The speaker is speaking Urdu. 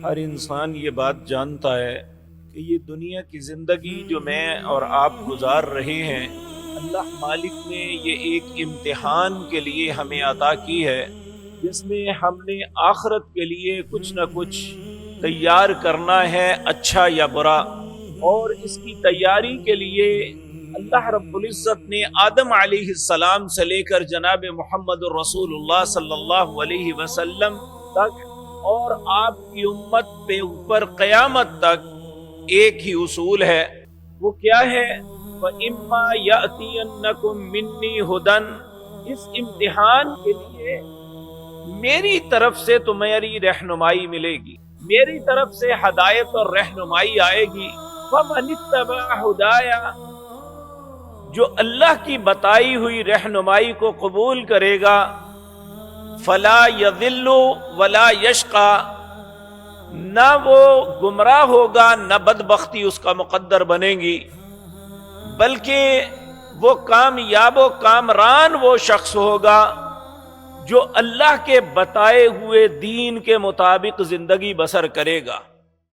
ہر انسان یہ بات جانتا ہے کہ یہ دنیا کی زندگی جو میں اور آپ گزار رہے ہیں، اللہ مالک نے یہ ایک امتحان کے لیے ہمیں عطا کی ہے، جس میں ہم نے آخرت کے لیے کچھ نہ کچھ تیار کرنا ہے، اچھا یا برا۔ اور اس کی تیاری کے لیے اللہ رب العزت نے آدم علیہ السلام سے لے کر جناب محمد الرسول اللہ صلی اللہ علیہ وسلم تک اور آپ کی امت پہ اوپر قیامت تک ایک ہی اصول ہے۔ وہ کیا ہے؟ وَإِمَّا يَأْتِيَنَّكُم مِّنِّي هُدًى۔ اس امتحان کے لیے میری طرف سے تمہاری رہنمائی ملے گی، میری طرف سے ہدایت اور رہنمائی آئے گی۔ فَمَنِ اتَّبَعَ هُدَايَ، جو اللہ کی بتائی ہوئی رہنمائی کو قبول کرے گا، فلا یضل ولا یشقی، نہ وہ گمراہ ہوگا نہ بدبختی اس کا مقدر بنے گی، بلکہ وہ کامیاب و کامران وہ شخص ہوگا جو اللہ کے بتائے ہوئے دین کے مطابق زندگی بسر کرے گا۔